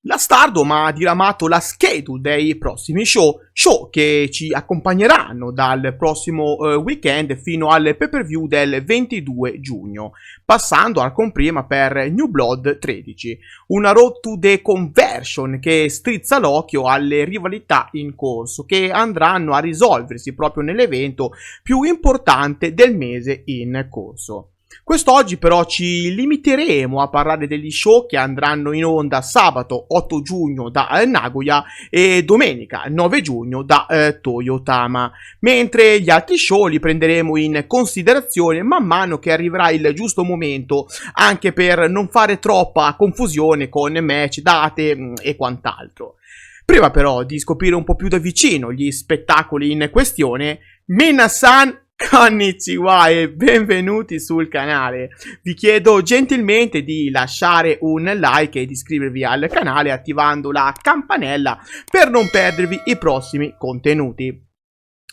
La Stardom ha diramato la schedule dei prossimi show che ci accompagneranno dal prossimo weekend fino al pay-per-view del 22 giugno, passando al comprima per New Blood 13, una road to the conversion che strizza l'occhio alle rivalità in corso che andranno a risolversi proprio nell'evento più importante del mese in corso. Quest'oggi però ci limiteremo a parlare degli show che andranno in onda sabato 8 giugno da Nagoya e domenica 9 giugno da Toyotama, mentre gli altri show li prenderemo in considerazione man mano che arriverà il giusto momento, anche per non fare troppa confusione con match, date e quant'altro. Prima però di scoprire un po' più da vicino gli spettacoli in questione, Mina-san, konnichiwa e benvenuti sul canale. Vi chiedo gentilmente di lasciare un like e di iscrivervi al canale attivando la campanella per non perdervi i prossimi contenuti.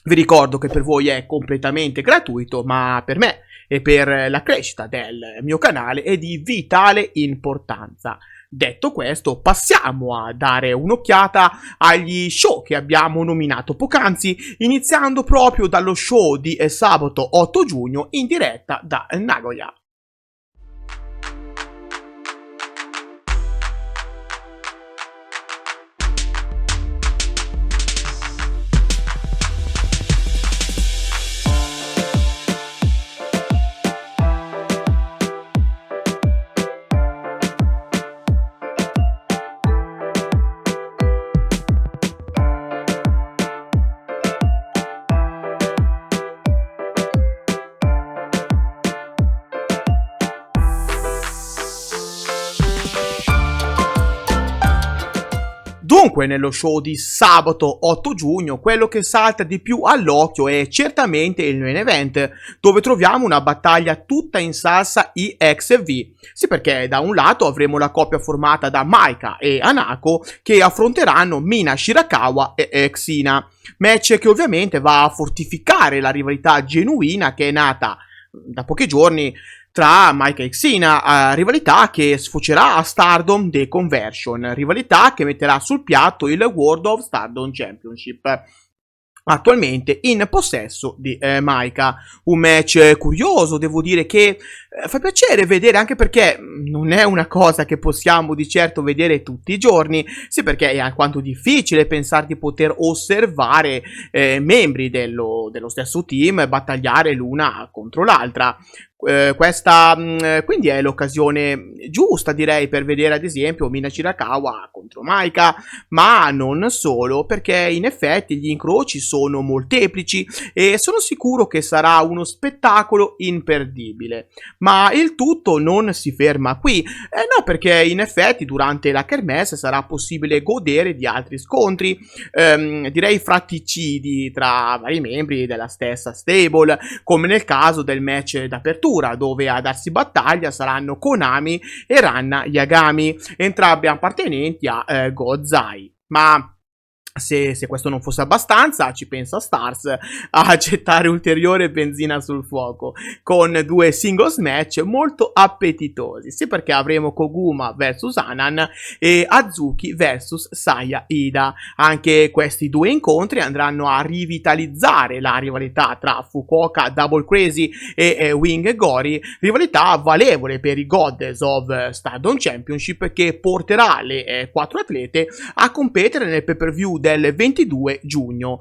Vi ricordo che per voi è completamente gratuito, ma per me e per la crescita del mio canale è di vitale importanza. Detto questo, passiamo a dare un'occhiata agli show che abbiamo nominato poc'anzi, iniziando proprio dallo show di sabato 8 giugno in diretta da Nagoya. Dunque, nello show di sabato 8 giugno, quello che salta di più all'occhio è certamente il main event, dove troviamo una battaglia tutta in salsa IXV. Sì, perché da un lato avremo la coppia formata da Maika e Hanako che affronteranno Mina Shirakawa e Xina. Match che ovviamente va a fortificare la rivalità genuina che è nata da pochi giorni tra Maika e Xina, rivalità che sfocerà a Stardom The Conversion, rivalità che metterà sul piatto il World of Stardom Championship, attualmente in possesso di Maika. Un match curioso, devo dire, che fa piacere vedere, anche perché non è una cosa che possiamo di certo vedere tutti i giorni, sì, perché è alquanto difficile pensare di poter osservare membri dello stesso team battagliare l'una contro l'altra. Questa quindi è l'occasione giusta, direi, per vedere ad esempio Mina Shirakawa contro Maika, ma non solo, perché in effetti gli incroci sono molteplici e sono sicuro che sarà uno spettacolo imperdibile. Ma il tutto non si ferma qui, no, perché in effetti durante la kermesse sarà possibile godere di altri scontri, direi fratricidi tra vari membri della stessa stable, come nel caso del match d'apertura, dove a darsi battaglia saranno Konami e Ranna Yagami, entrambi appartenenti a Gozai. Ma se questo non fosse abbastanza, ci pensa Stars a gettare ulteriore benzina sul fuoco con due singles match molto appetitosi. Sì, perché avremo Koguma vs Anan e Azuki vs Saya Ida. Anche questi due incontri andranno a rivitalizzare la rivalità tra Fukuoka Double Crazy e Wing Gori, rivalità valevole per i Goddess of Stardom Championship, che porterà le quattro atlete a competere nel pay-per-view del 22 giugno.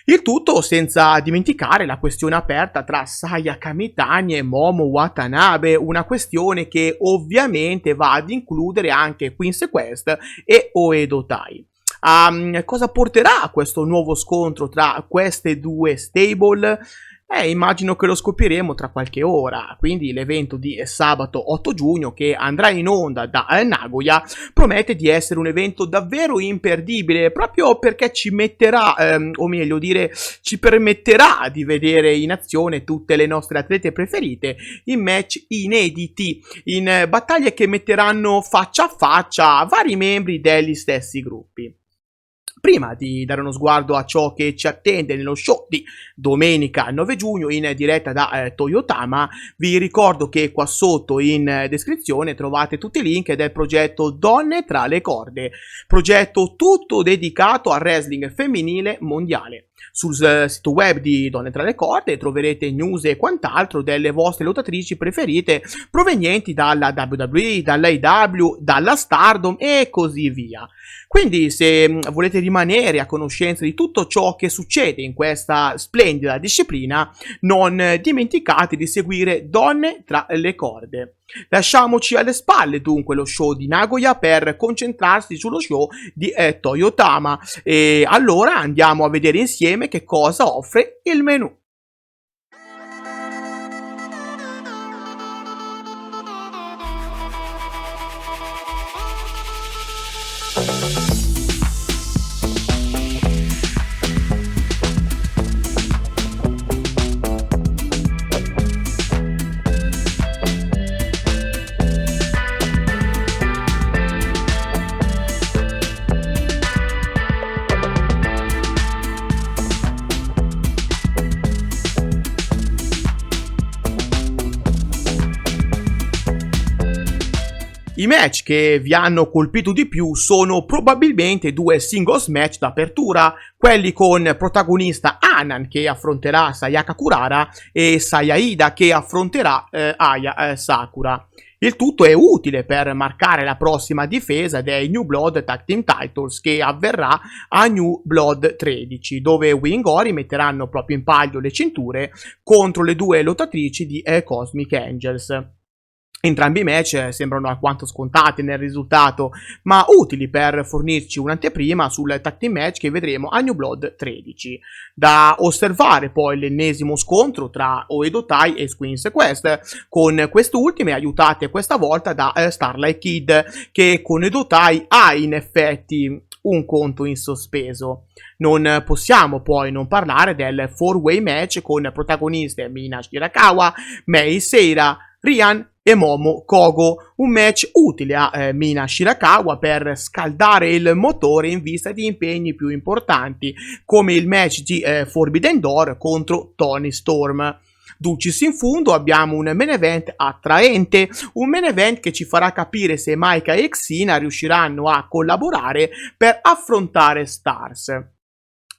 Il tutto senza dimenticare la questione aperta tra Saya Kamitani e Momo Watanabe, una questione che ovviamente va ad includere anche Queen's Quest e Oedo Tai. Cosa porterà questo nuovo scontro tra queste due stable? Immagino che lo scopriremo tra qualche ora, quindi l'evento di sabato 8 giugno che andrà in onda da Nagoya promette di essere un evento davvero imperdibile, proprio perché ci metterà, o meglio dire, ci permetterà di vedere in azione tutte le nostre atlete preferite in match inediti, in battaglie che metteranno faccia a faccia vari membri degli stessi gruppi. Prima di dare uno sguardo a ciò che ci attende nello show di domenica 9 giugno in diretta da Toyotama, vi ricordo che qua sotto in descrizione trovate tutti i link del progetto Donne tra le corde, progetto tutto dedicato al wrestling femminile mondiale. Sul sito web di Donne tra le corde troverete news e quant'altro delle vostre lottatrici preferite provenienti dalla WWE, dall'AEW, dalla Stardom e così via. Quindi se volete rimanere a conoscenza di tutto ciò che succede in questa splendida disciplina, non dimenticate di seguire Donne tra le corde. Lasciamoci alle spalle dunque lo show di Nagoya per concentrarsi sullo show di Toyotama, e allora andiamo a vedere insieme che cosa offre il menù. I match che vi hanno colpito di più sono probabilmente due singles match d'apertura, quelli con protagonista Anan che affronterà Sayaka Kurara e Sayaida che affronterà Aya Sakura. Il tutto è utile per marcare la prossima difesa dei New Blood Tag Team Titles che avverrà a New Blood 13, dove Wingori metteranno proprio in palio le cinture contro le due lottatrici di Cosmic Angels. Entrambi i match sembrano alquanto scontati nel risultato, ma utili per fornirci un'anteprima sul tag team match che vedremo a New Blood 13. Da osservare poi l'ennesimo scontro tra Oedo Tai e Queen's Quest, con quest'ultime aiutate questa volta da Starlight Kid, che con Oedo Tai ha in effetti un conto in sospeso. Non possiamo poi non parlare del 4-way match con protagoniste Mina Shirakawa, Mei Seira, Ryan e Momo Kogo, un match utile a Mina Shirakawa per scaldare il motore in vista di impegni più importanti, come il match di Forbidden Door contro Toni Storm. Dulcis in fundo abbiamo un main event attraente, un main event che ci farà capire se Maika e Xina riusciranno a collaborare per affrontare Stars.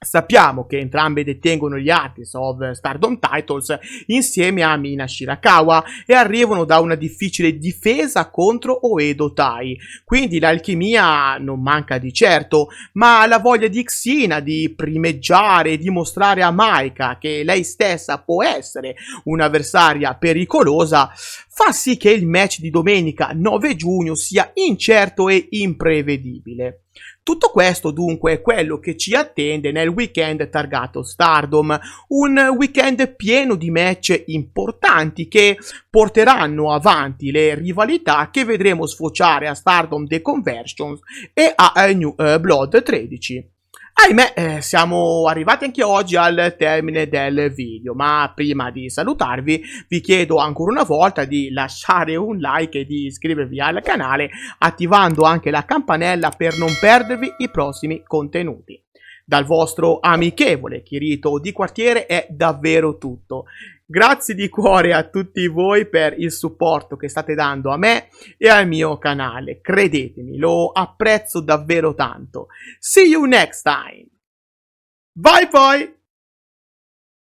Sappiamo che entrambe detengono gli Artists of Stardom Titles insieme a Mina Shirakawa e arrivano da una difficile difesa contro Oedo Tai, quindi l'alchimia non manca di certo, ma la voglia di Xina di primeggiare e dimostrare a Maika che lei stessa può essere un'avversaria pericolosa fa sì che il match di domenica 9 giugno sia incerto e imprevedibile. Tutto questo dunque è quello che ci attende nel weekend targato Stardom, un weekend pieno di match importanti che porteranno avanti le rivalità che vedremo sfociare a Stardom The Conversions e a New Blood 13. Ahimè, siamo arrivati anche oggi al termine del video, ma prima di salutarvi vi chiedo ancora una volta di lasciare un like e di iscrivervi al canale, attivando anche la campanella per non perdervi i prossimi contenuti. Dal vostro amichevole Kirito di quartiere è davvero tutto. Grazie di cuore a tutti voi per il supporto che state dando a me e al mio canale. Credetemi, lo apprezzo davvero tanto. See you next time. Bye bye!